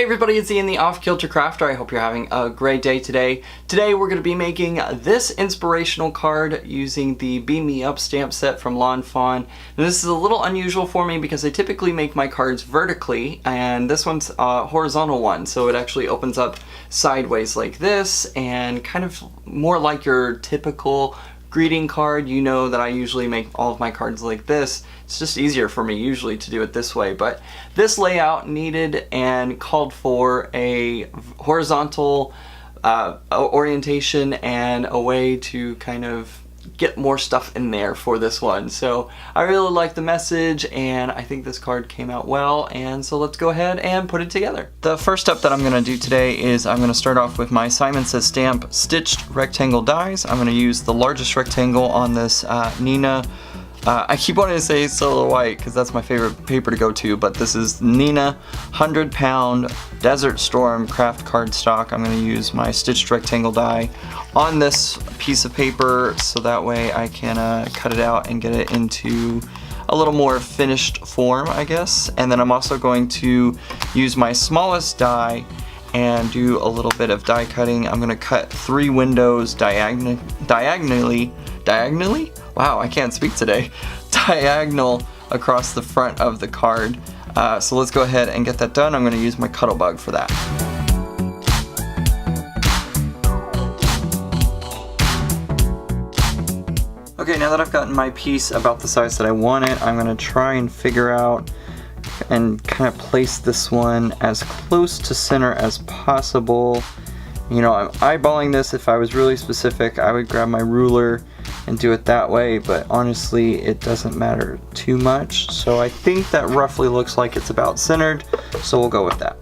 everybody, it's Ian the Off-Kilter Crafter. I hope you're having a great day today. Today we're going to be making this inspirational card using the Beam Me Up stamp set from Lawn Fawn. And this is a little unusual for me because I typically make my cards vertically, and this one's a horizontal one, so it actually opens up sideways like this, and kind of more like your typical greeting card. You know that I usually make all of my cards like this. It's just easier for me usually to do it this way, but this layout needed and called for a horizontal orientation and a way to kind of get more stuff in there for this one. So I really like the message, and I think this card came out well, and so let's go ahead and put it together. The first step that I'm going to do today is I'm going to start off with my Simon Says Stamp stitched rectangle dies. I'm going to use the largest rectangle on this Nina. I keep wanting to say Solar White because that's my favorite paper to go to, but this is Nina 100-pound Desert Storm craft cardstock. I'm going to use my stitched rectangle die on this piece of paper so that way I can cut it out and get it into a little more finished form, I guess. And then I'm also going to use my smallest die and do a little bit of die cutting. I'm going to cut 3 windows diagonally. Wow, I can't speak today. Diagonal across the front of the card. So let's go ahead and get that done. I'm going to use my Cuttlebug for that. Okay, now that I've gotten my piece about the size that I want it, I'm going to try and figure out and kind of place this one as close to center as possible. You know, I'm eyeballing this. If I was really specific, I would grab my ruler and do it that way, but honestly it doesn't matter too much. So I think that roughly looks like it's about centered, so we'll go with that.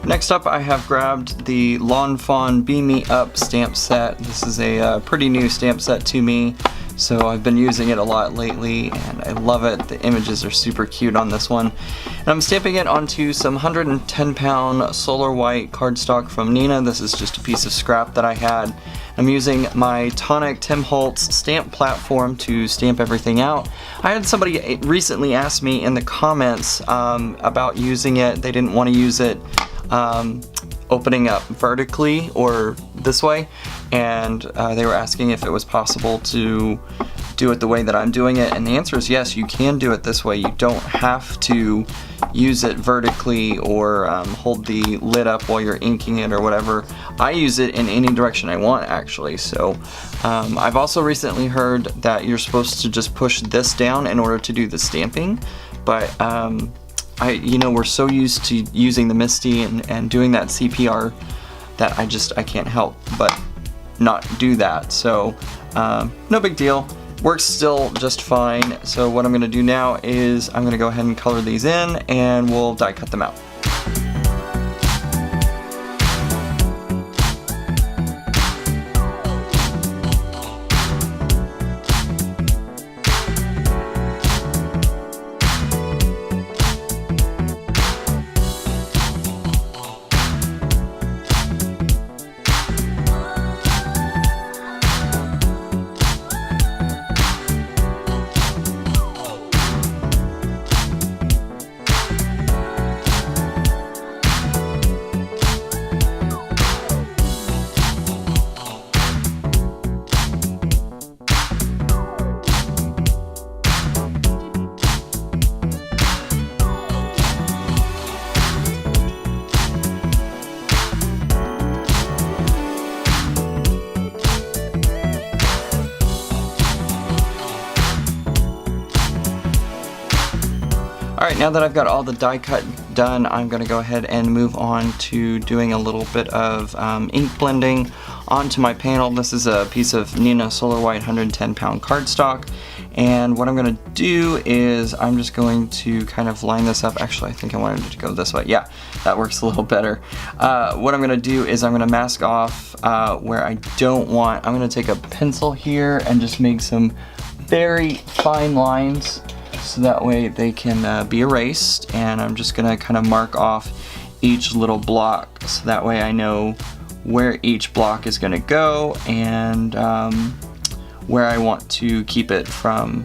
Next up, I have grabbed the Lawn Fawn Beam Me Up stamp set. This is a pretty new stamp set to me, so I've been using it a lot lately and I love it. The images are super cute on this one. And I'm stamping it onto some 110-pound Solar White cardstock from Nina. This is just a piece of scrap that I had. I'm using my Tonic Tim Holtz stamp platform to stamp everything out. I had somebody recently ask me in the comments about using it. They didn't want to use it opening up vertically or this way, and they were asking if it was possible to do it the way that I'm doing it, and the answer is yes, you can do it this way. You don't have to use it vertically or hold the lid up while you're inking it or whatever. I use it in any direction I want, actually. So I've also recently heard that you're supposed to just push this down in order to do the stamping, but you know, we're so used to using the MISTI and doing that CPR that I can't help but not do that. So no big deal. Works still just fine. So what I'm going to do now is I'm going to go ahead and color these in and we'll die cut them out. Alright, now that I've got all the die cut done, I'm going to go ahead and move on to doing a little bit of ink blending onto my panel. This is a piece of Nina Solar White 110-pound cardstock, and what I'm going to do is I'm just going to kind of line this up. Actually, I think I wanted it to go this way. Yeah, that works a little better. What I'm going to do is I'm going to mask off where I don't want. I'm going to take a pencil here and just make some very fine lines, so that way they can be erased, and I'm just gonna kind of mark off each little block so that way I know where each block is gonna go and where I want to keep it from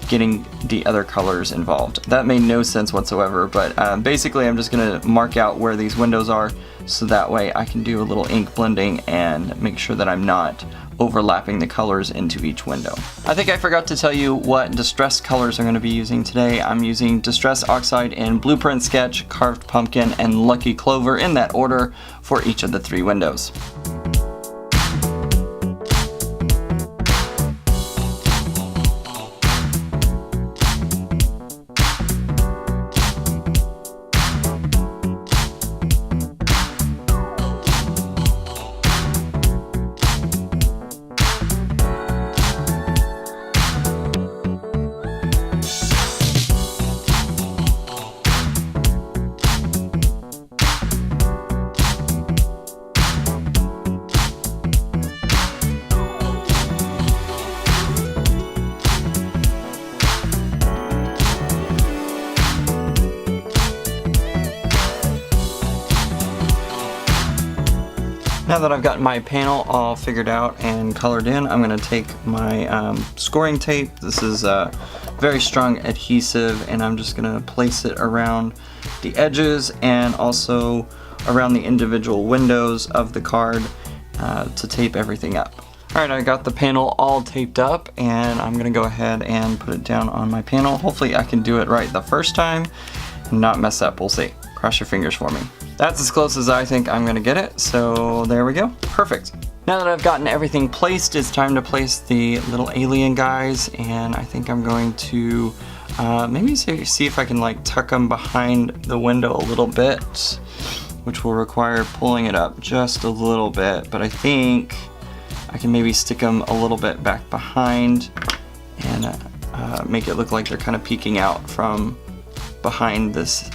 getting the other colors involved. That made no sense whatsoever, but basically I'm just gonna mark out where these windows are so that way I can do a little ink blending and make sure that I'm not overlapping the colors into each window. I think I forgot to tell you what distress colors I'm going to be using today. I'm using Distress Oxide in Blueprint Sketch, Carved Pumpkin, and Lucky Clover in that order for each of the 3 windows. Now that I've got my panel all figured out and colored in, I'm going to take my scoring tape. This is a very strong adhesive, and I'm just going to place it around the edges and also around the individual windows of the card to tape everything up. Alright, I got the panel all taped up, and I'm going to go ahead and put it down on my panel. Hopefully I can do it right the first time and not mess up. We'll see. Cross your fingers for me. That's as close as I think I'm gonna get it, so there we go. Perfect. Now that I've gotten everything placed, it's time to place the little alien guys, and I think I'm going to maybe see if I can like tuck them behind the window a little bit, which will require pulling it up just a little bit, but I think I can maybe stick them a little bit back behind and make it look like they're kind of peeking out from behind this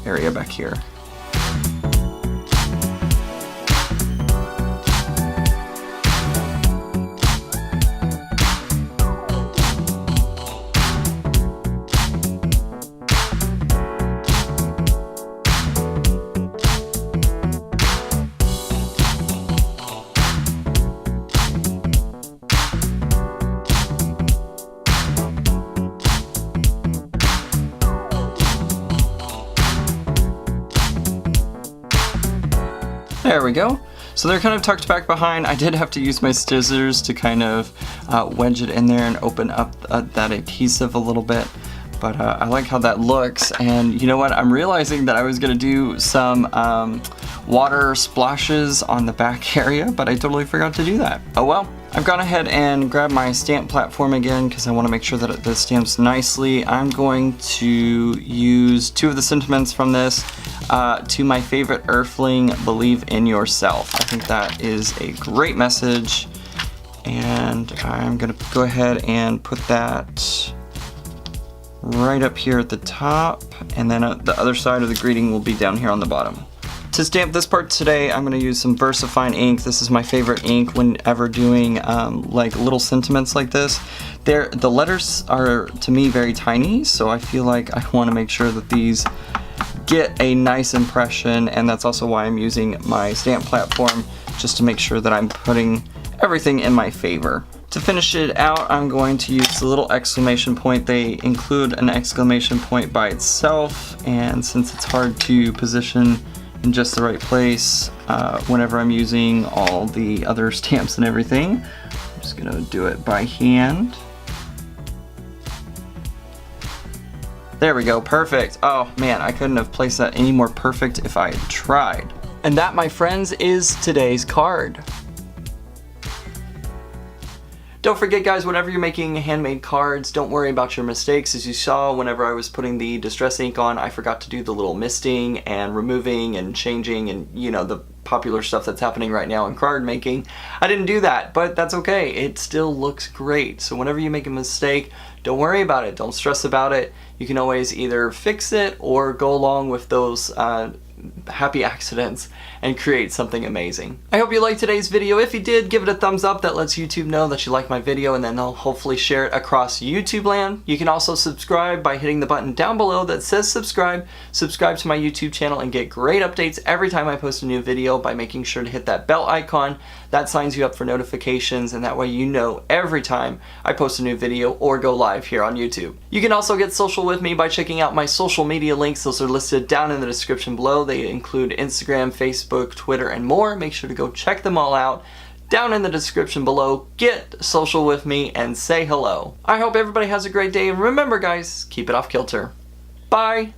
area back here. There we go. So they're kind of tucked back behind. I did have to use my scissors to kind of wedge it in there and open up that adhesive a little bit. But I like how that looks, and you know what? I'm realizing that I was gonna do some water splashes on the back area, but I totally forgot to do that. Oh well. I've gone ahead and grabbed my stamp platform again because I want to make sure that it stamps nicely. I'm going to use 2 of the sentiments from this to my favorite Earthling, believe in yourself. I think that is a great message, and I'm going to go ahead and put that right up here at the top, and then the other side of the greeting will be down here on the bottom. To stamp this part today, I'm going to use some VersaFine ink. This is my favorite ink whenever doing like little sentiments like this. The letters are, to me, very tiny, so I feel like I want to make sure that these get a nice impression, and that's also why I'm using my stamp platform, just to make sure that I'm putting everything in my favor. To finish it out, I'm going to use the little exclamation point. They include an exclamation point by itself, and since it's hard to position in just the right place whenever I'm using all the other stamps and everything, I'm just gonna do it by hand. There we go, perfect. Oh man, I couldn't have placed that any more perfect if I had tried. And that, my friends, is today's card. Don't forget, guys, whenever you're making handmade cards, don't worry about your mistakes. As you saw, whenever I was putting the Distress ink on, I forgot to do the little misting and removing and changing and, you know, the popular stuff that's happening right now in card making. I didn't do that, but that's okay. It still looks great. So whenever you make a mistake, don't worry about it. Don't stress about it. You can always either fix it or go along with those happy accidents and create something amazing. I hope you liked today's video. If you did, give it a thumbs up. That lets YouTube know that you like my video, and then they'll hopefully share it across YouTube land. You can also subscribe by hitting the button down below that says subscribe. Subscribe to my YouTube channel and get great updates every time I post a new video by making sure to hit that bell icon. That signs you up for notifications, and that way you know every time I post a new video or go live here on YouTube. You can also get social with me by checking out my social media links. Those are listed down in the description below. They include Instagram, Facebook, Twitter, and more. Make sure to go check them all out down in the description below. Get social with me and say hello. I hope everybody has a great day, and remember guys, keep it off kilter. Bye!